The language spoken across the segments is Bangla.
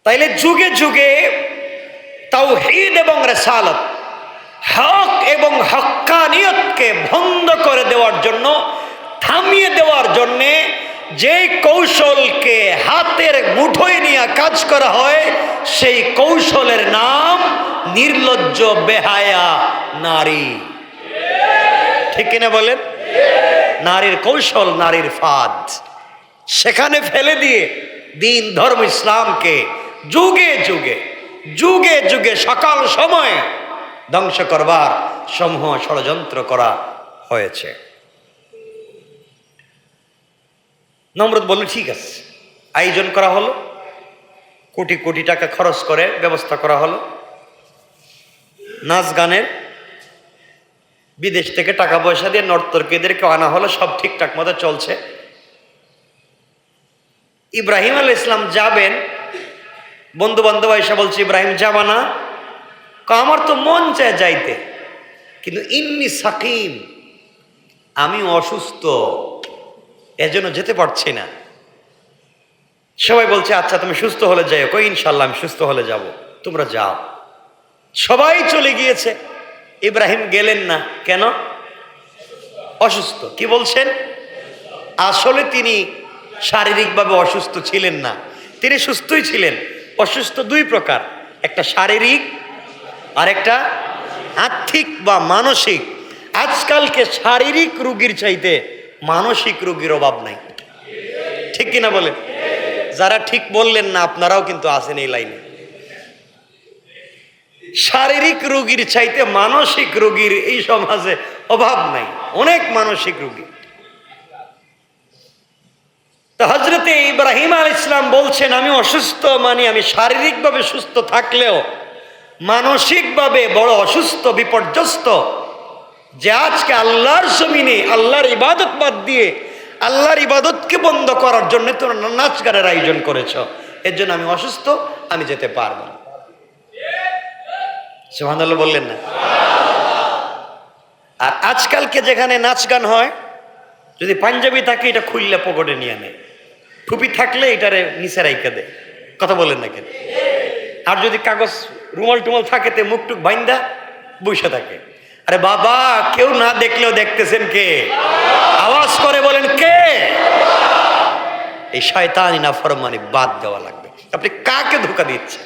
তাইলে যুগে যুগে তাওহীদ এবং রিসালাত, হক এবং হক্কানিয়তকে বন্ধ করে দেওয়ার জন্য, থামিয়ে দেওয়ার জন্যে যে কৌশলকে হাতের মুঠোয় নিয়ে কাজ করা হয়, সেই কৌশলের নাম নির্লজ্জ বেহায়া নারী। ঠিক কিনা বলেন? নারীর কৌশল, নারীর ফাঁদ, সেখানে ফেলে দিয়ে দিন ধর্ম ইসলামকে যুগে যুগে যুগে যুগে সকাল সময় ধ্বংস করবার সমূহ ষড়যন্ত্র করা হয়েছে। নমরুদ বলল, ঠিক আছে, আয়োজন করা হলো, কোটি কোটি টাকা খরচ করে ব্যবস্থা করা হলো, নাচ গানের, বিদেশ থেকে টাকা পয়সা দিয়ে নর্তকীদেরকে আনা হলো, সব ঠিকঠাক মতো চলছে। ইব্রাহিম আলাইহিস সালাম যাবেন, বন্ধু বান্ধব এসে বলছে, ইব্রাহিম যাবা না? আমার তো মন চায় যাইতে, কিন্তু ইন্নি সাকিম, আমি অসুস্থ, এজন্য যেতে পারছি না। সবাই বলছে, আচ্ছা তুমি সুস্থ হলে যাও। কই, ইনশাল্লাহ আমি সুস্থ হলে যাব, তোমরা যাও। সবাই চলে গিয়েছে, ইব্রাহিম গেলেন না। কেন? অসুস্থ। কি বলছেন? আসলে তিনি শারীরিকভাবে অসুস্থ ছিলেন না, তিনি সুস্থই ছিলেন। অসুস্থ দুই প্রকার, একটা শারীরিক আর একটা আর্থিক বা মানসিক। আজকালকে শারীরিক রোগীর চাইতে মানসিক রোগীর অভাব নাই। ঠিক কিনা বলেন? যারা ঠিক বললেন না আপনারাও কিন্তু আছেন এই লাইনে। শারীরিক রোগীর চাইতে মানসিক রোগীর এই সমাজে অভাব নাই, অনেক মানসিক রোগী। তো হযরতে ইব্রাহিম আলাইহিস সালাম বলছেন, আমি অসুস্থ, মানে আমি শারীরিকভাবে সুস্থ থাকলেও মানসিকভাবে বড় অসুস্থ, বিপর্যস্ত, যে আজকে আল্লাহর জমিনে আল্লাহর ইবাদত বাদ দিয়ে আল্লাহর ইবাদতকে বন্ধ করার জন্য তোমরা নাচ গানের আয়োজন করেছ, এর জন্য আমি অসুস্থ, আমি যেতে পারবো না। সুবহানাল্লাহ বললেন না? আর আজকালকে যেখানে নাচ গান হয়, যদি পাঞ্জাবি থাকে এটা খুললে পকেটে নিয়ে নেয়, টুপি থাকলে এটারে নিচে রাইখা দেয়। কথা বলেন না কেন? আর যদি কাগজ রুমাল টুমাল থাকে তে মুখ টুক বাইন্দা বসে থাকে। আরে বাবা, কেউ না দেখলেও দেখতেছেন কে? আওয়াজ করে বলেন কে? এই শয়তানি নাফরমানি বাদ দেওয়া লাগবে। আপনি কাকে ধোঁকা দিচ্ছেন?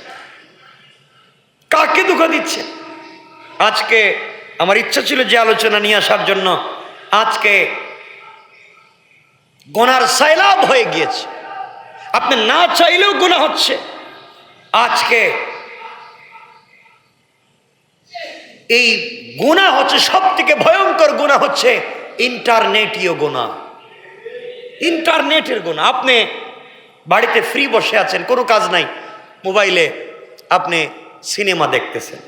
কাকে ধোঁকা দিচ্ছেন? আজকে আমার ইচ্ছা ছিল যে আলোচনা নিয়ে আসার জন্য, আজকে গুনার সাইলাব হয়ে গিয়েছে, আপনি না চাইলেও গুনাহ হচ্ছে। আজকে এই গুনাহ হচ্ছে, সব থেকে ভয়ঙ্কর গুনাহ হচ্ছে ইন্টারনেটীয় গুনাহ, ইন্টারনেটের গুনাহ। আপনি বাড়িতে ফ্রি বসে আছেন, কোনো কাজ নাই, মোবাইলে আপনি সিনেমা দেখতেছেন,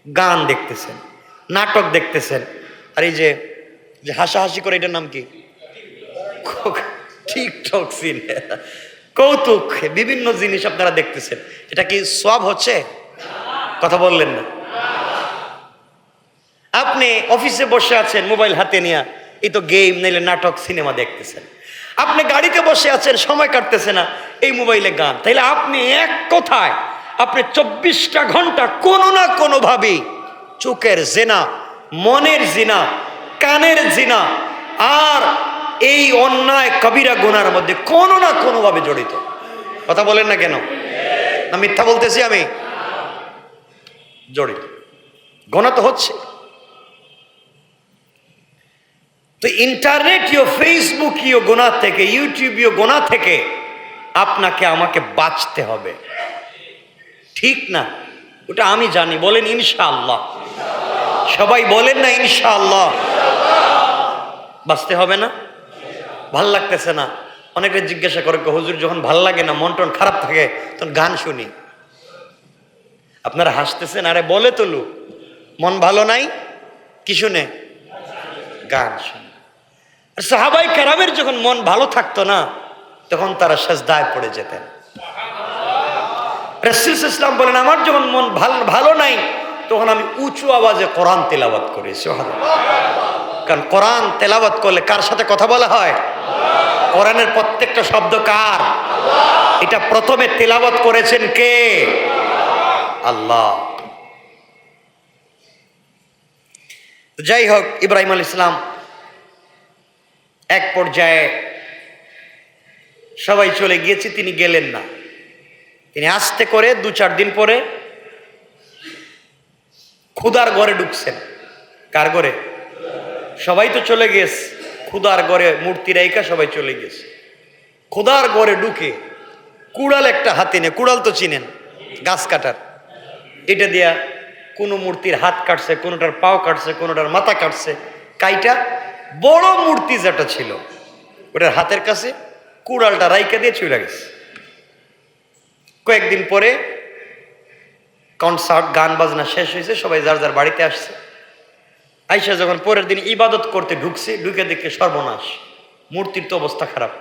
গান দেখতেছেন, নাটক দেখতেছেন, আর এই যে হাসাহাসি করে, এটার নাম কি? টিকটক সিনে কৌতুক, বিভিন্ন জিনিস আপনারা দেখতেছেন। এটা কি সওয়াব হচ্ছে? কথা বললেন না? আপনি অফিসে বসে আছেন মোবাইল হাতে নিয়ে, এই তো গেম নাইলে নাটক সিনেমা দেখতেছেন। আপনি গাড়িতে বসে আছেন, সময় কাটতেছে না, এই মোবাইলে গান। তাইলে আপনি এক কথায় আপনি 24টা ঘন্টা কোনো না কোনোভাবে চোখের জিনা, মনের জিনা, কানের জিনা আর এই অন্যায় কবিরা গুনার মধ্যে কোনো না কোনোভাবে জড়িত। কথা বলেন না কেন? না মিথ্যা বলতেছি আমি? জড়িত, গুনাহ তো হচ্ছে। তো ইন্টারনেটীয়, ফেসবুকীয় গুনাহ থেকে, ইউটিউবীয় গুনাহ থেকে আপনাকে আমাকে বাঁচতে হবে। ঠিক না? ওটা আমি জানি। বলেন ইনশাআল্লাহ। সবাই বলেন না ইনশাআল্লাহ। বাঁচতে হবে না? ভাল লাগতেছে না? অনেকে জিজ্ঞাসা করে, হুজুর যখন ভাল লাগে না, মন টন খারাপ থাকে, তখন গান শুনি। আপনারা হাসতেছেন, আরে বলে তোলু, মন ভালো নাই, কি শুনে? গান শুনে। আর সাহাবায়ে কেরামের যখন মন ভালো থাকতো না, তখন তারা সিজদায় পড়ে যেতেন। রাসূল সাল্লাল্লাহু আলাইহি ওয়াসাল্লাম বলেন, আমার যখন মন ভালো নাই, তখন আমি উঁচু আওয়াজে কোরআন তেলাওয়াত করি। সুবহানাল্লাহ। কারণ কোরআন তেলাওয়াত করলে কার সাথে কথা বলা হয়? কোরআনের প্রত্যেকটা শব্দ কার? এটা প্রথমে তেলাওয়াত করেছেন কে? আল্লাহ। যাই হোক, ইব্রাহিম আলাইহিস সালাম এক পর্যায়ে সবাই চলে গিয়েছে, তিনি গেলেন না। তিনি আস্তে করে 2-4 দিন পরে খুদার ঘরে ঢুকছেন। কার ঘরে? সবাই তো চলে গেছে, খুদার ঘরে মূর্তি রাইখা সবাই চলে গেছে। খুদার ঘরে ঢুকে কুড়াল একটা হাতে নিয়ে, কুড়াল তো চিনেন, গাছ কাটার, এটা দিয়া কোনো মূর্তির হাত কাটছে, কোনোটার পাও কাটছে, কোনোটার মাথা কাটছে, কাইটা বড় মূর্তি যেটা ছিল ওটার হাতের কাছে কুড়ালটা রাইকা দিয়ে চলে গেছে। কয়েকদিন পরে কনসার্ট, গান বাজনা শেষ হয়েছে, সবাই যার যার বাড়িতে আসছে। আইসা যখন পরের দিন ইবাদত করতে ঢুকছে, ঢুকে দেখে সর্বনাশ, মূর্তির তো অবস্থা খারাপ,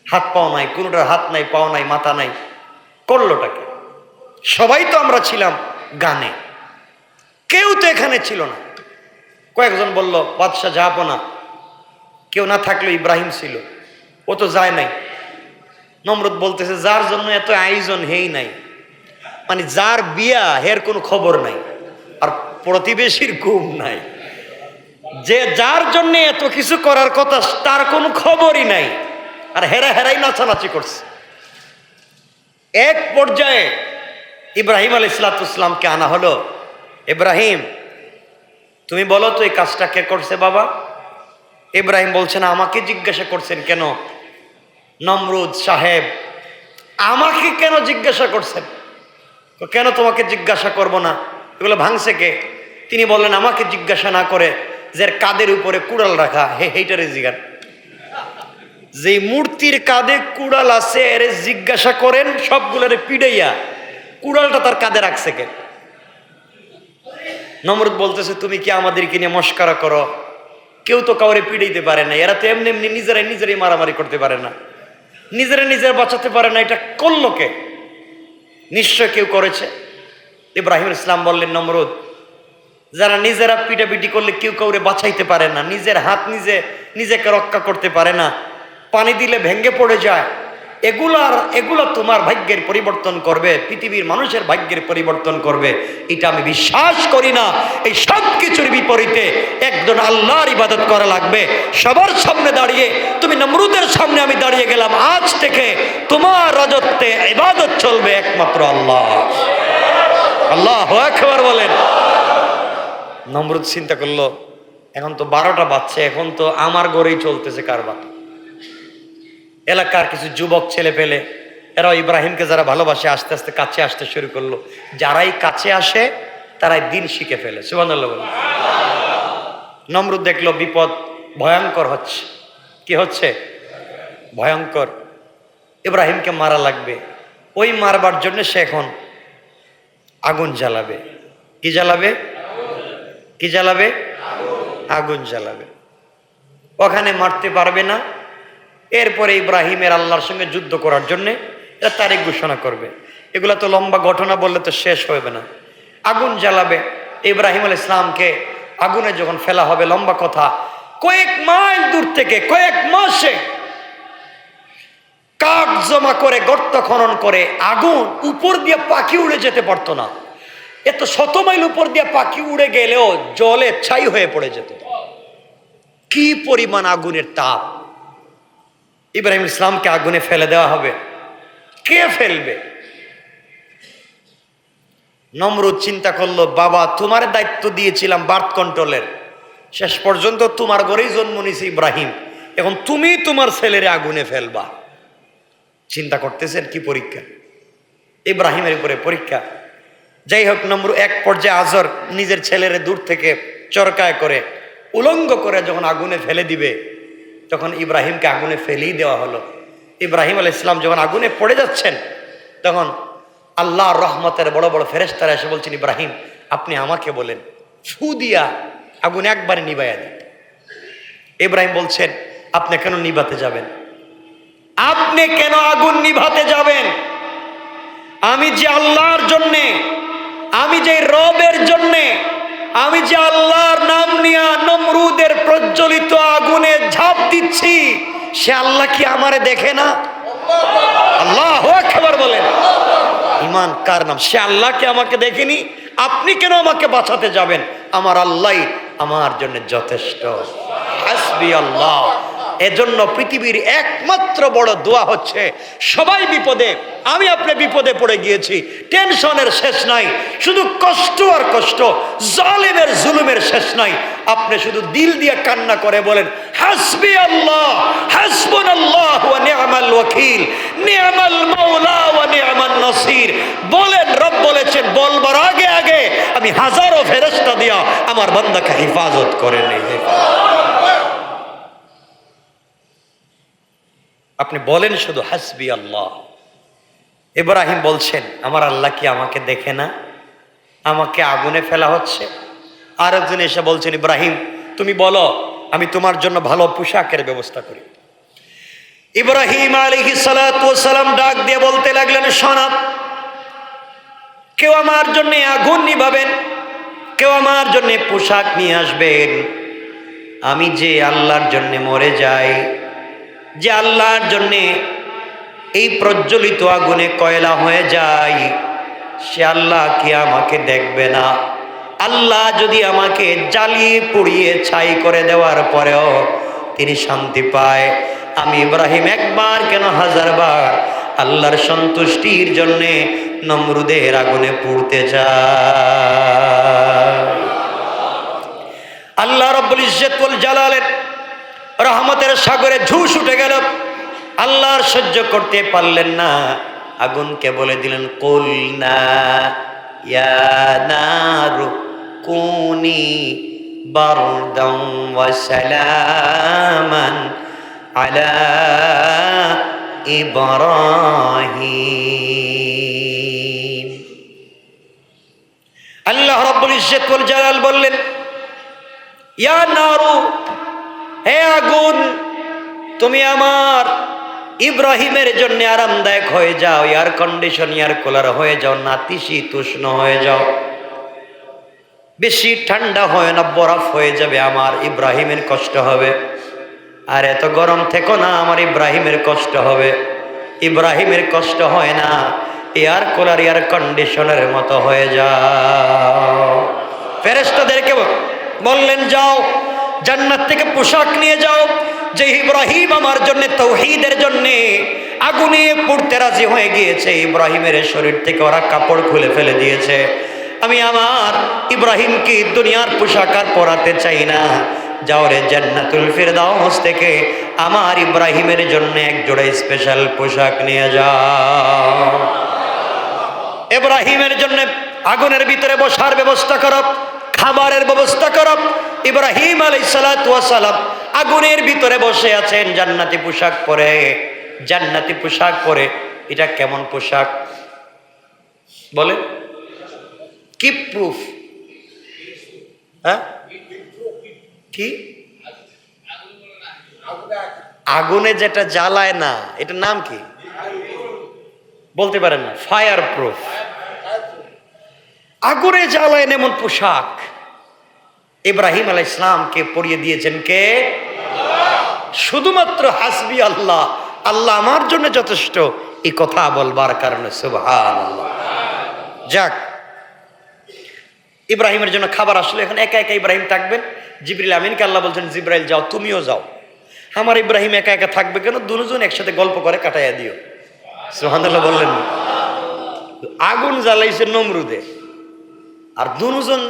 হাত পাও নাই, কোনোটার হাত নাই, পাও নাই, মাথা নাই। করলোটাকে? সবাই তো আমরা ছিলাম গানে, কেউ তো এখানে ছিল না। কয়েকজন বলল বাদশাহ যাবো না, কেউ না থাকলো ইব্রাহিম ছিল, ও তো যায় নাই। নমরুদ বলতেছে যার জন্য এত আয়োজন হেই নাই, মানে যার বিয়া হের কোনো খবর নাই, আর প্রতিবেশীর ঘুম নাই, যে যার জন্য এত কিছু করার কথা তার কোনো খবরই নাই, আর হেরাই নাচানাচি করছে। এক পর্যায়ে ইব্রাহিম আলাইহিস সালামকে আনা হলো। ইব্রাহিম, তুমি বলো তো এই কাজটা কে করছে বাবা? ইব্রাহিম বলছেন আমাকে জিজ্ঞাসা করছেন কেন? নমরুদ সাহেব আমাকে কেন জিজ্ঞাসা করছেন? কেন তোমাকে জিজ্ঞাসা করব না, এগুলো ভাঙছে কে? তিনি বললেন আমাকে জিজ্ঞাসা না করে যে কাদের উপরে কুড়াল রাখা হেইটারে জিগান, যে মূর্তির কাঁধে কুড়াল আছে এর জিজ্ঞাসা করেন, সবগুলোরে পিড়াইয়া কুড়ালটা তার কাঁধে রাখছে কে? নমরুদ বলতেছে তুমি কি আমাদেরকে নিয়ে মস্করা করো? কেউ তো কাউরে পিড়াইতে পারে না, এরা তো এমনি এমনি নিজেরাই মারামারি করতে পারে না, নিজেরা বাঁচাতে পারে না, এটা করলো কে? নিশ্চয় কেউ করেছে। ইব্রাহিম ইসলাম বললেন নমরুদ, যারা নিজেরা পিটাপিটি করলে কেউ কাউরে বাঁচাইতে পারে না, নিজের হাত নিজেকে রক্ষা করতে পারে না, পানি দিলে ভেঙ্গে পড়ে যায়, এগুলা তোমার ভাগ্যের পরিবর্তন করবে, পৃথিবীর মানুষের ভাগ্যের পরিবর্তন করবে, এটা আমি বিশ্বাস করি না। এই সব কিছুর বিপরীতে একজন আল্লাহর ইবাদত করা লাগবে। সবার সামনে দাঁড়িয়ে তুমি নমরুদের সামনে আমি দাঁড়িয়ে গেলাম, আজ থেকে তোমার রাজত্বে ইবাদত চলবে একমাত্র আল্লাহ। আল্লাহু আকবার বলেন। নমরুদ চিন্তা করলো এখন তো 12টা বাজছে, এখন তো আমার ঘরেই চলতেছে কারবার। এলাকার কিছু যুবক ছেলে পেলে এরা ইব্রাহিমকে যারা ভালোবাসে আস্তে আস্তে কাছে আসতে শুরু করলো। যারাই কাছে আসে তারাই দিন শিখে ফেলে। সুবহানাল্লাহ বলেন। নমরুদ দেখলো বিপদ ভয়ঙ্কর হচ্ছে। কি হচ্ছে? ভয়ঙ্কর। ইব্রাহিমকে মারা লাগবে। ওই মারবার জন্য সে এখন আগুন জ্বালাবে। কি জ্বালাবে? কি জ্বালাবে? আগুন জ্বালাবে। ওখানে মারতে পারবে না। এরপরে ইব্রাহিমের আল্লাহর সঙ্গে যুদ্ধ করার জন্য এরা তারিখ ঘোষণা করবে। এগুলা তো লম্বা ঘটনা বললে তো শেষ হবে না। আগুন জ্বালাবে। ইব্রাহিম আলাইহিস সালামকে আগুনে যখন ফেলা হবে, লম্বা কথা, কয়েক মাইল দূর থেকে কয়েক মাসে কাঠ জমা করে গর্ত খনন করে আগুন উপর দিয়ে পাখি উড়ে যেতে পারতো না। এত 100 মাইল উপর দিয়ে পাখি উড়ে গেলেও জলে ছাই হয়ে পড়ে যেত। কি পরিমাণ আগুনের তাপ! ইব্রাহিম ইসলামকে আগুনে ফেলে দেওয়া হবে। কে ফেলবে? নমরুদ চিন্তা করলো, বাবা তোমার দায়িত্ব দিয়েছিলাম বার্থ কন্ট্রোলের, শেষ পর্যন্ত তোমার ঘরেই জন্ম নিয়েছে ইব্রাহিম, এখন তুমি তোমার ছেলেরে আগুনে ফেলবা। চিন্তা করতেছেন কি পরীক্ষা! ইব্রাহিমের উপরে পরীক্ষা। যাই হোক, নমরুদ এক পর্যায়ে আজর নিজের ছেলেরে দূর থেকে চরকায় করে উলঙ্গ করে যখন আগুনে ফেলে দিবে, তখন ইব্রাহিমকে আগুনে ফেলেই দেওয়া হলো। ইব্রাহিম আলাইহিস সালাম যখন আগুনে পড়ে যাচ্ছেন, তখন আল্লাহর রহমতের বড় বড় ফেরেশতারা এসে বলছেন, ইব্রাহিম আপনি আমাকে বলেন, ফু দিয়া আগুন একবারে নিভাইয়া দেন। ইব্রাহিম বলছেন, আপনি কেন নিভাতে যাবেন? আপনি কেন আগুন নিভাতে যাবেন? আমি যে আল্লাহর জন্যে, আমি যে রবের জন্যে, আমি যে আল্লাহর নাম নিয়ে নমরুদের প্রজ্বলিত আগুনে ঝাঁপ দিচ্ছি, সে আল্লাহ কি আমারে দেখে না? আল্লাহু আকবার বলেন। ঈমান কার নাম? সে আল্লাহকে আমাকে দেখেনি, আপনি কেন আমাকে বাঁচাতে যাবেন? আমার আল্লাহই আমার জন্য যথেষ্ট। হাসবি আল্লাহ। এজন্য পৃথিবীর একমাত্র বড় দোয়া হচ্ছে, সবাই বিপদে, আমি আপনি বিপদে পড়ে গিয়েছি, টেনশনের শেষ নাই, শুধু কষ্ট আর কষ্ট, জালেমের জুলুমের শেষ নাই, আপনি শুধু দিল দিয়ে কান্না করে বলেন হাসবি আল্লাহ, হাসবুনাল্লাহু ওয়া নি'মাল ওয়াকিল, নি'মাল মাওলা ওয়া নি'মান নাসির। বলেন, রব বলেছেন বলবার আগে আগে আমি হাজারো ফেরেশতা দিয়া আমার বান্দাকে হেফাজত করে নেই। আপনি বলেন শুধু হাসবি আল্লাহ। ইব্রাহিম বলছেন আমার আল্লাহ কি আমাকে দেখে না? আমাকে আগুনে ফেলা হচ্ছে। আর একজন এসে বলছেন ইব্রাহিম তুমি বলো, আমি তোমার জন্য ভালো পোশাকের ব্যবস্থা করি। ইব্রাহিম আলাইহিস সালাতু ওয়াস সালাম ডাক দিয়ে বলতে লাগলেন শোনো, কেউ আমার জন্য আগুন নিভাবেন, কেউ আমার জন্য পোশাক নিয়ে আসবেন। আমি যে আল্লাহর জন্য মরে যাই, যে আল্লাহর জন্যে এই প্রজ্বলিত আগুনে কয়লা হয়ে যায়, সে আল্লাহ কি আমাকে দেখবে না? আল্লাহ যদি আমাকে জ্বালিয়ে পুড়িয়ে ছাই করে দেওয়ার পরেও তিনি শান্তি পায়, আমি ইব্রাহিম একবার কেন হাজারবার আল্লাহর সন্তুষ্টির জন্যে নমরুদের আগুনে পুড়তে চাই। আল্লাহ রাব্বুল ইজ্জত ওয়াল জালালের রহমতের সাগরে ঝুস উঠে গেল। আল্লাহর সহ্য করতে পারলেন না, আগুনকে বলে দিলেন কুলনা ইয়া নারু কুনি বারদান ওয়া সালামান আলা ইব্রাহিম। আল্লাহ রাব্বুল ইজ্জত ওয়াল জালাল বললেন ইয়া নারু, হে আগুন, তুমি আমার ইব্রাহিমের জন্য আরামদায়ক হয়ে যাও, এয়ার কন্ডিশন এয়ার কুলার হয়ে যাও, নাতিশীতোষ্ণ হয়ে যাও, বেশি ঠান্ডা হয় না, বরফ হয়ে যাবে, আমার ইব্রাহিমের কষ্ট হবে। আর এত গরম থেকো না, আমার ইব্রাহিমের কষ্ট হবে। ইব্রাহিমের কষ্ট হয় না, এয়ার কুলার এয়ার কন্ডিশনের মতো হয়ে যাও। ফেরেশতাদেরকে বললেন যাও জান্নাত থেকে পোশাক নিয়ে যাও, যে ইব্রাহিম আমার জন্য তাওহীদের জন্য আগুনে পুড়তে রাজি হয়ে গিয়েছে, ইব্রাহিমের শরীর থেকে ওরা কাপড় খুলে ফেলে দিয়েছে। আমি আমার ইব্রাহিমকে দুনিয়ার পোশাক আর পরাতে চাই না, যাও রে জান্নাতুল ফিরদাউস থেকে আমার ইব্রাহিমের জন্য এক জোড়া স্পেশাল পোশাক নিয়ে যাও। ইব্রাহিমের জন্য আগুনের ভিতরে বসার ব্যবস্থা করো, খাবারের ব্যবস্থা করো। ইব্রাহিম আলাইহিস সালাতু ওয়াস সালাম আগুনের ভিতরে বসে আছেন, জান্নাতি পোশাক পরে। জান্নাতি পোশাক পরে, এটা কেমন পোশাক বলে? কি প্রুফ? হ্যাঁ কি? আগুনে যেটা জ্বালায় না, এটার নাম কি বলতে পারেন না? Fire proof. আগুনে জ্বালায় এমন পোশাক ইব্রাহিম আলাইহিস সালামকে পরিয়ে দিয়েছেন কে? শুধুমাত্র হাসবি আল্লাহ, আল্লাহ আমার জন্য যথেষ্ট, এই কথা বলবার কারণে। সুবহানাল্লাহ। যাক, ইব্রাহিমের জন্য খাবার আসলে এখন একা একা ইব্রাহিম থাকবেন। জিবরিল আমিনকে আল্লাহ বলছেন জিবরাইল যাও, তুমিও যাও। আমার ইব্রাহিম একা একা থাকবে কেন? দুজন একসাথে গল্প করে কাটাইয়া দিও। সুবহানাল্লাহ বললেন। আগুন জ্বালাইছে নমরুদে, আর দুজন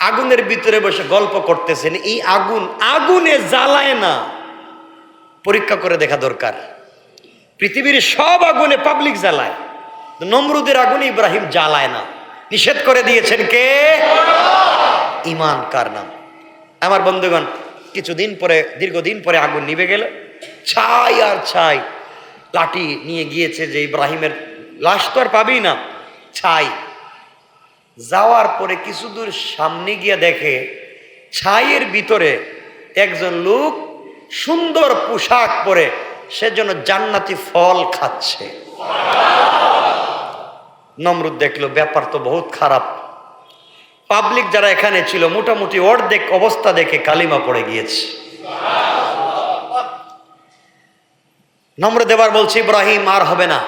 আগুনের ভিতরে বসে গল্প করতেছেন। এই আগুন আগুনে জ্বালায় না, পরীক্ষা করে দেখা দরকার। পৃথিবীর সব আগুনে পাবলিক জ্বালায়, নমরুদের আগুনে ইব্রাহিম জ্বালায় না। নিষেধ করে দিয়েছেন কে? ঈমান কার নাম? আমার বন্ধুগণ, কিছুদিন পরে, দীর্ঘদিন পরে আগুন নিভে গেল। ছাই আর ছাই। লাঠি নিয়ে গিয়েছে যে ইব্রাহিমের লাশ তো আর পাবেই না, ছাই। যাওয়ার পরে কিছু দূর সামনে গিয়ে দেখে ছাইয়ের ভিতরে একজন লোক সুন্দর পোশাক পরে, সেজন্য জান্নাতি ফল খাচ্ছে। নমরুদ দেখলো ব্যাপার তো বহুত খারাপ। পাবলিক যারা এখানে ছিল মোটামুটি অর্ধেক অবস্থা দেখে কালিমা পড়ে গিয়েছে। নমরুদ এবার বলছে, ইব্রাহিম আর হবে না,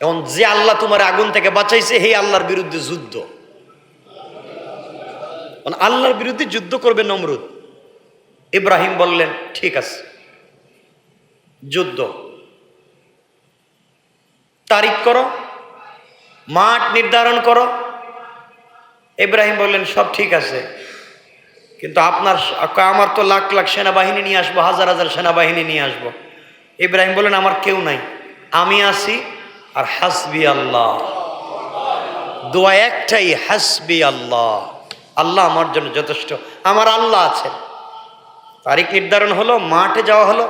এবং যে আল্লাহ তোমার আগুন থেকে বাঁচাইছে হে আল্লাহর বিরুদ্ধে যুদ্ধ। আল্লাহর বিরুদ্ধে যুদ্ধ করবে নমরুদ। ইব্রাহিম বললেন ঠিক আছে, যুদ্ধ তারিখ করো, মাঠ নির্ধারণ করো। ইব্রাহিম বললেন সব ঠিক আছে, কিন্তু আমার তো লাখ লাখ সেনাবাহিনী নিয়ে আসবো, হাজার হাজার সেনাবাহিনী নিয়ে আসবো। ইব্রাহিম বললেন আমার কেউ নাই, আমি আছি, আর হাসবি আল্লাহ, দোয়া একটাই, হাসবি আল্লাহ, আল্লাহ আমার জন্য যথেষ্ট, আমার আল্লাহ আছেন। তারিখ নির্ধারণ হলো, মাঠে যাওয়া হলো,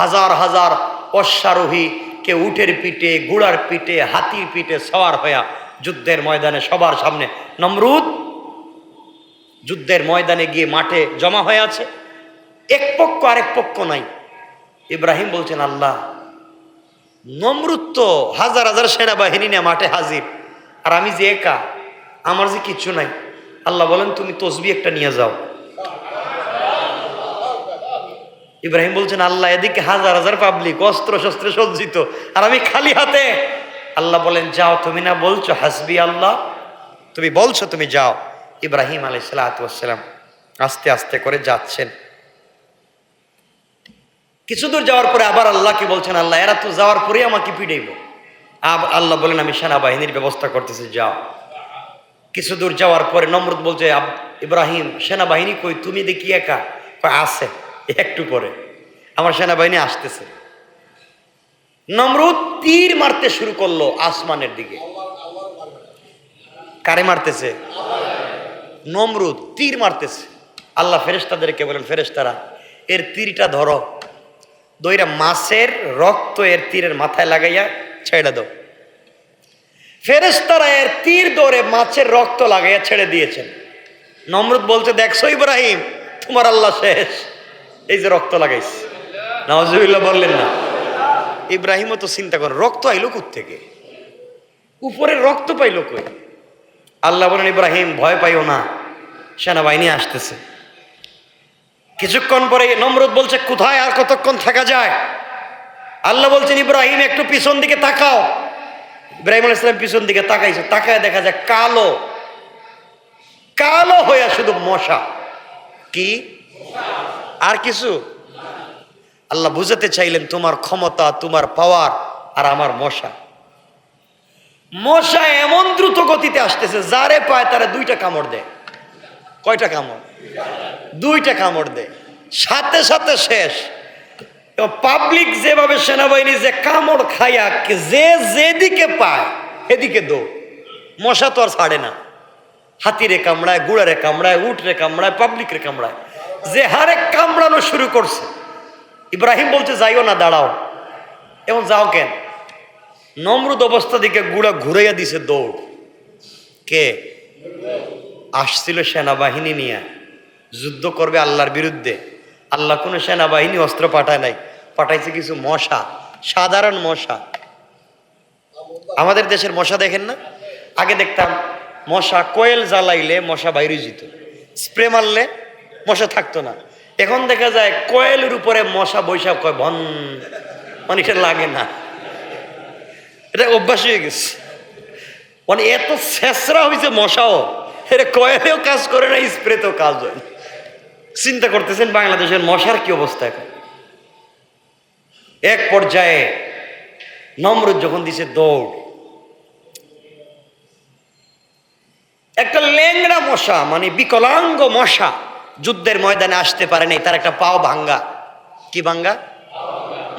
হাজার হাজার অশ্বারোহী, কেউ উটের পিঠে, ঘোড়ার পিঠে, হাতির পিঠে সওয়ার হইয়া যুদ্ধের ময়দানে সবার সামনে নমরুদ যুদ্ধের ময়দানে গিয়ে মাঠে জমা হয়ে আছে, এক পক্ষ আরেক পক্ষ নাই। ইব্রাহিম বলছেন আল্লাহ, নমরুদ তো হাজার হাজার সেনাবাহিনী নিয়ে মাঠে হাজির, আর আমি যে একা, আমার যে কিছু নাই। আল্লাহ বলেন তুমি তসবিহ একটা নিয়ে যাও। ইব্রাহিম বলছেন আল্লাহ, এদিকে হাজার হাজার পাবলিক অস্ত্র শস্ত্রে সজ্জিত, আর আমি খালি হাতে। আল্লাহ বলেন যাও, তুমি না বলছো হাসবি আল্লাহ, তুমি বলছো, তুমি যাও। ইব্রাহিম আলাইহিস সালাম আস্তে আস্তে করে যাচ্ছেন। কিছু দূর যাওয়ার পরে আবার আল্লাহকে বলছেন আল্লাহ, এরা তো যাওয়ার পরে আমাকে পিটাইব। আল্লাহ বলেন আমি সেনাবাহিনীর ব্যবস্থা করতেছি, যাও। কিছু দূর যাওয়ার পরে নমরুদ বলছে ইব্রাহিম সেনাবাহিনী কই, তুমি দেখি একা? আছে, একটু পরে আমার সেনাবাহিনী আসতেছে। নমরুদ তীর মারতে শুরু করলো আসমানের দিকে। কারে মারতেছে? নমরুদ তীর মারতেছে। আল্লাহ ফেরেশতাদেরকে বলেন, ফেরেশতারা এর তীরটা ধরো, দইরা মাছের রক্ত এর তীরের মাথায় লাগাইয়া ছেড়ে দাও। ফেরেশতারা এর তীর ধরে মাছের রক্ত লাগাইয়া ছেড়ে দিয়েছেন। নমরুদ বলছে দেখছো ইব্রাহিম, তোমার আল্লাহ শেষ, এই যে রক্ত লাগাইছে। নাউজুবিল্লাহ বললেন না? ইব্রাহিমও তো চিন্তা করে রক্ত আইলো কোত্থেকে, উপরের রক্ত পাইলো কই? আল্লাহ বলেন ইব্রাহিম ভয় পাইও না, সেনাবাহিনী আসতেছে। কিছুক্ষণ পরে নমরুদ বলছে কোথায় আর কতক্ষণ থাকা যায়? আল্লাহ বলছেন ইব্রাহিম একটু পিছন দিকে তাকাও। ইব্রাহিম আলাইহিস সালাম পিছন দিকে তাকাইছে, তাকায় দেখা যায় কালো কালো হইয়া শুধু মশা। কি আর কিছু? আল্লাহ বুঝাতে চাইলেন তোমার ক্ষমতা, তোমার পাওয়ার, আর আমার মশা। মশা এমন দ্রুত গতিতে আসতেছে, যারে পায় তারা দুইটা কামড় দেয়। কয়টা কামড়? দুইটা কামড় দেয়, সাথে সাথে শেষ। পাবলিক যেভাবে সেনাবাহিনী যে কামড় খাইয়া যে যেদিকে পায় সেদিকে দৌড়। মশা তো আর ছাড়ে না, হাতিরে কামড়ায়, গুড়ারে কামড়ায়, উঠরে কামড়ায়, পাবলিকরে কামড়ায়, যে হারে কামড়ানো শুরু করছে। ইব্রাহিম বলছে যাইও না, দাঁড়াও। এবং যাও কেন? নমরুদ অবস্থা দিকে গুড়া ঘুরাইয়া দিছে দৌড়। কে আসছিল? সেনাবাহিনী নিয়ে যুদ্ধ করবে আল্লাহর বিরুদ্ধে। আল্লাহ কোনো সেনাবাহিনী অস্ত্র পাঠায় নাই, পাঠাইছে কিছু মশা, সাধারণ মশা। আমাদের দেশের মশা দেখেন না? আগে দেখতাম মশা কোয়েল জ্বালাইলে মশা বাইরে যেত, স্প্রে মারলে মশা থাকতো না। এখন দেখা যায় কোয়েলের উপরে মশা বৈশাখ কয় ভন, মানে এটা লাগে না, এটা অভ্যাস হয়ে গেছে। মানে এত ছেঁচড়া হয়েছে মশাও, এটা কয়েলেও কাজ করে না, স্প্রেতেও কাজ হয়। চিন্তা করতেছেন বাংলাদেশের মশার কি অবস্থা এখন। এক পর্যায়ে নমরুদ যখন দিছে দৌড়, একটা ল্যাংড়া মশা, মানে বিকলাঙ্গ মশা যুদ্ধের ময়দানে আসতে পারে নাই, তার একটা পাও ভাঙ্গা। কি ভাঙ্গা?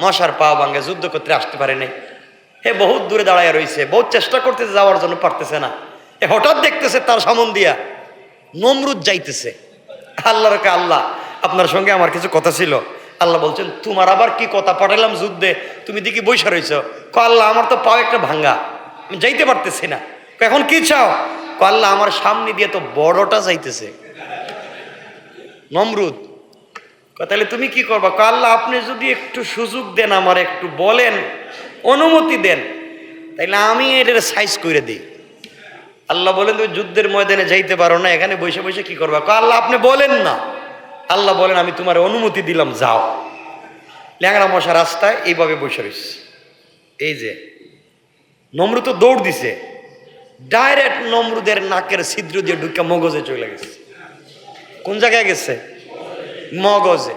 মশার পাও ভাঙ্গা, যুদ্ধ করতে আসতে পারে নাই। হে বহুত দূরে দাঁড়ায় রয়েছে, বহুত চেষ্টা করতেছে, যাওয়ার জন্য পারতেছে না। হঠাৎ দেখতেছে তার সামন দিয়া নমরুদ যাইতেছে। আল্লাহর কে আল্লাহ আপনার সঙ্গে আমার কিছু কথা ছিল। আল্লাহ বলছেন তোমার আবার কি কথা, পাঠালাম যুদ্ধে, তুমি দেখি বৈশা রয়েছ। আল্লাহ আমার তো পাও একটা ভাঙ্গা, আমি যাইতে পারতেছি না। এখন কি চাও? আল্লাহ আমার সামনে দিয়ে তো বড়টা যাইতেছে। নমরুদ তাহলে তুমি কি করবা? আল্লাহ আপনি যদি একটু সুযোগ দেন, আমার একটু বলেন, অনুমতি দেন, তাইলে আমি এটার সাইজ করে দিই। আল্লাহ বলেন তুমি যুদ্ধের ময়দানে যাইতে পারো না, এখানে বসে বসে কি করবা? আল্লাহ আপনি বলেন না। আল্লাহ বলেন আমি তোমার অনুমতি দিলাম, যাও। ল্যাংড়া মশা রাস্তায় এইভাবে বসে রয়েছে। এই যে নমরুদ তো দৌড় দিছে, ডাইরেক্ট নমরুদের নাকের ছিদ্র দিয়ে ঢুকে মগজে চলে গেছে। কোন জায়গায় গেছে? মগজে।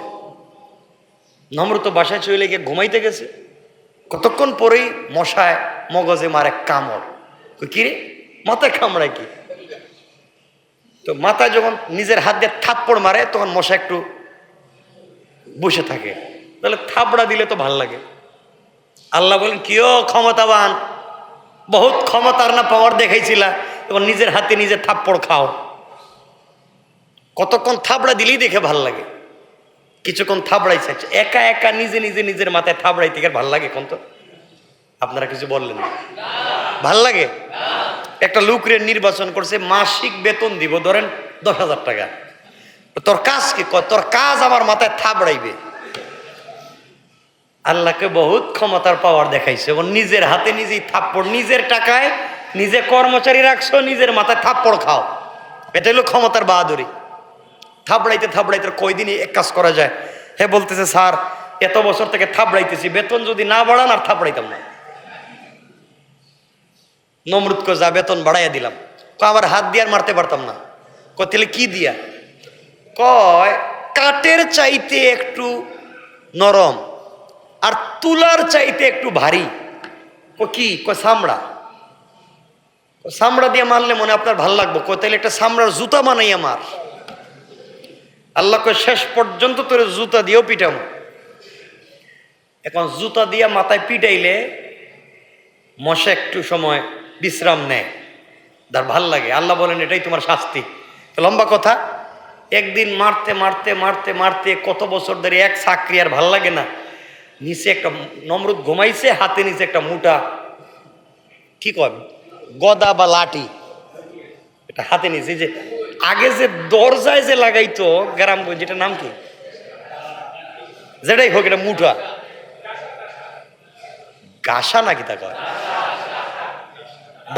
নমরুদ তো বাসায় চলে গিয়ে ঘুমাইতে গেছে। কতক্ষণ পরেই মশায় মগজে মারে কামড়। কিরে মাথায় কামড়ায় কি? তো মাথায় যখন নিজের হাত দিয়ে থাপ্পড় মারে তখন মশা একটু বসে থাকে। তাহলে থাপড়া দিলে তো ভাল লাগে। আল্লাহ বলেন কিও ক্ষমতাবান, বহুত ক্ষমতার না পাওয়ার দেখাইছিলা, এবং নিজের হাতে নিজে থাপ্পড় খাও। কতক্ষণ থাপড়া দিলেই দেখে ভাল লাগে। কিছুক্ষণ থাপড়াইছে, একা একা নিজে নিজে নিজের মাথায় থাপড়াই থেকে ভাল লাগে কোন? তো আপনারা কিছু বললেন না, ভাল লাগে? একটা লোকরে নির্বাচন করছে, মাসিক বেতন দিব ধরেন 10,000 টাকা। তোর কাজ কি? তোর কাজ আমার মাথায় থাপড়াইবে। আল্লাহকে বহুত ক্ষমতার পাওয়ার দেখাইছে, এবং নিজের হাতে নিজেই থাপ্পড়, নিজের টাকায় নিজে কর্মচারী রাখছো, নিজের মাথায় থাপ্পড় খাও। এটা হলো ক্ষমতার বাহাদুরি। থাপড়াইতে থাপড়াইতে কয়দিনই এক কাজ করা যায়। হে বলতেছে স্যার এত বছর থেকে থাপড়াইতেছি, বেতন যদি না বাড়ান আর থাপড়াইতাম না। নমরুদকে যা বেতন বাড়াইয়া দিলাম। আবার হাত দিয়ে আর মারতে পারতাম না। তাহলে কি দিয়া? কয় কাঠের চাইতে একটু নরম আর তুলার চাইতে একটু ভারী। কি কয়? চামড়া। চামড়া দিয়ে মারলে মনে আপনার ভাল লাগবো। কয় তাহলে একটা চামড়ার জুতা বানাই আমার। আল্লাহ কয় শেষ পর্যন্ত তোর জুতা দিয়েও পিটাবো। এখন জুতা দিয়ে মাথায় পিটাইলে মশা একটু সময় বিশ্রাম নেয়, তার ভাল লাগে। আল্লাহ বলেন এটাই তোমার শাস্তি। লম্বা কথা, একদিন মারতে মারতে মারতে মারতে কত বছর ধরে এক চাকরি আর ভাল লাগে না। নিচে একটা নমরুদ ঘুমাইছে, হাতে নিচে একটা মোটা কি কয় গদা বা লাঠি, এটা হাতে নিচে। যে আগে যে দরজায় যে লাগাইতো গ্রামগঞ্জ, যেটা নাম কি? যেটাই হোক, এটা মুঠা গাসা নাকি তা কয়?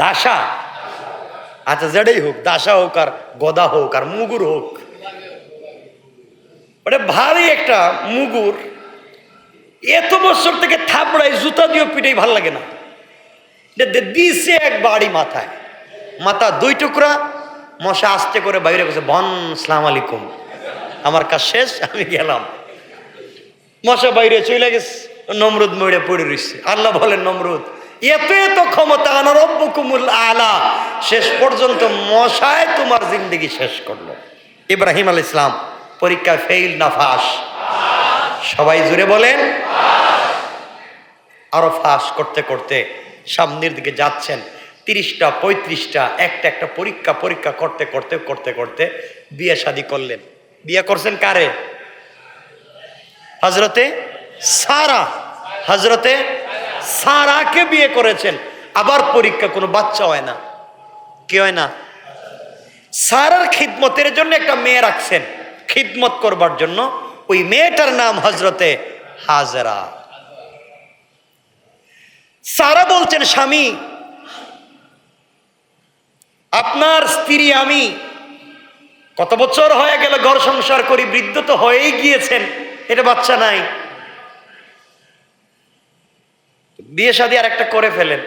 দাসা। আচ্ছা যেটাই হোক, দাসা হোক আর গদা হোক আর মুগুর হোক, ওটা ভারী একটা মুগুর। এত বছর থেকে থাপড়াই জুতা দিয়ে পিটাই ভাল লাগে না। দিছে এক বাড়ি মাথায়, মাথা 2 টুকরা। মশা আস্তে করে বাইরে গেছে, বন সালাম আলাইকুম, আমার কাজ শেষ, আমি গেলাম। মশা বাইরে চলে গেছে, নমরুদ মরে পড়ে রয়েছে। আল্লাহ বলেন নমরুদ এত এত ক্ষমতা, আনা রব্বুকুমুল আলা। শেষ পর্যন্ত মশায় তোমার জিন্দগি শেষ করলো। ইব্রাহিম আলাইহিস সালাম পরীক্ষা ফেইল না ফাঁস? সবাই জুড়ে বলেন। আরো ফাঁস করতে করতে সামনের দিকে যাচ্ছেন। 30টা 35টা একটা একটা পরীক্ষা পরীক্ষা করতে করতে করতে করতে বিয়ে শাদী করলেন। বিয়ে করছেন কারে? হজরতে সারা। হজরতে সারাকে বিয়ে করেছেন। আবার পরীক্ষা, কোনো বাচ্চা হয় না। কি হয় না? সারার খিদমতের জন্য একটা মেয়ে রাখছেন, খিদমত করবার জন্য। ওই মেয়েটার নাম হজরতে হাজরা। সারা বলছেন স্বামী, আপনার স্ত্রী আমি কত বছর হয়ে গেল ঘর সংসার করি, বৃদ্ধ তো হয়েই গিয়েছেন, এটা বাচ্চা নাই, বিয়ে শাদী আর একটা করে ফেলেন।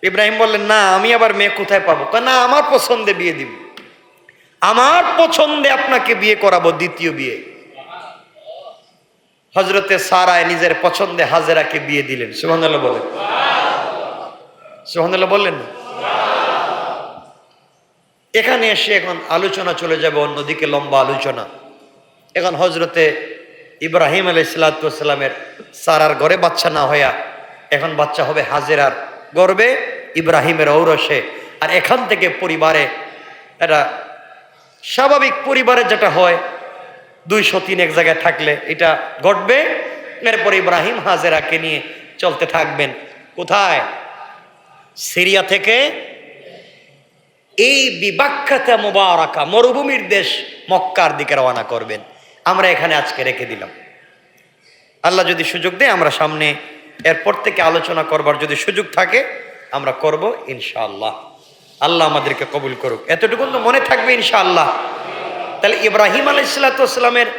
ইব্রাহিম বললেন না, আমি আবার মেয়ে কোথায় পাবো? না, আমার পছন্দে বিয়ে দিব, আমার পছন্দে আপনাকে বিয়ে করাবো, দ্বিতীয় বিয়ে। হজরতে সারায় নিজের পছন্দে হাজেরাকে বিয়ে দিলেন। সুবহানাল্লাহ বলেন, সুবহানাল্লাহ বললেন না? এখানে এসে এখন আলোচনা চলে যাবে অন্যদিকে, লম্বা আলোচনা। এখন হজরতে ইব্রাহিম আলাইহিস সালামের সারার ঘরে বাচ্চা না হইয়া এখন বাচ্চা হবে হাজেরার গর্বে, ইব্রাহিমের ঔরসে। আর এখান থেকে পরিবারে, এটা স্বাভাবিক পরিবারে যেটা হয়, 203 এক জায়গায় থাকলে এটা ঘটবে। এরপর ইব্রাহিম হাজেরাকে নিয়ে চলতে থাকবেন কোথায়? সিরিয়া থেকে এই বিবাক্কাতা মুবারাকা মরুভূমির দেশ মক্কার দিকে রওনা করবেন। আমরা এখানে আজকে রেখে দিলাম। আল্লাহ যদি সুযোগ দেয় আমরা সামনে এরপর থেকে আলোচনা করবার যদি সুযোগ থাকে আমরা করব ইনশাআল্লাহ। আল্লাহ আমাদেরকে কবুল করুক। এতটুকু তো মনে থাকবে ইনশাআল্লাহ। তাহলে ইব্রাহিম আলাইহিস সালামের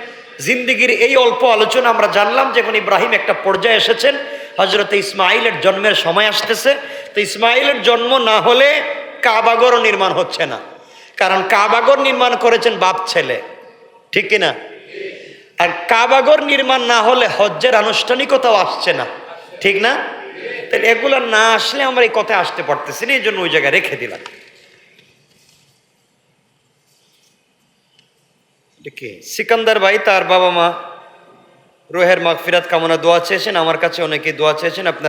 জিন্দিগির এই অল্প আলোচনা আমরা জানলাম যখন ইব্রাহিম একটা পর্যায়ে এসেছেন, হজরত ইসমাইলের জন্মের সময় আসতেছে। তো ইসমাইলের জন্ম না হলে কাবাগরও নির্মাণ হচ্ছে না, কারণ কাবাগর নির্মাণ করেছেন বাপ ছেলে, ঠিক কিনা? আর কাবাগর নির্মাণ না হলে হজ্জের আনুষ্ঠানিকতাও আসছে না, ঠিক না? তাহলে এগুলো না আসলে আমরা এই কথায় আসতে পারতেছি না, এই জন্য ওই জায়গায় রেখে দিলাম। সিকান্দার ভাই তার বাবা মা রোহের মাগফিরাত কামনা দোয়া চেয়েছেন, আমার কাছে অনেকে দোয়া চেয়েছেন। আপনার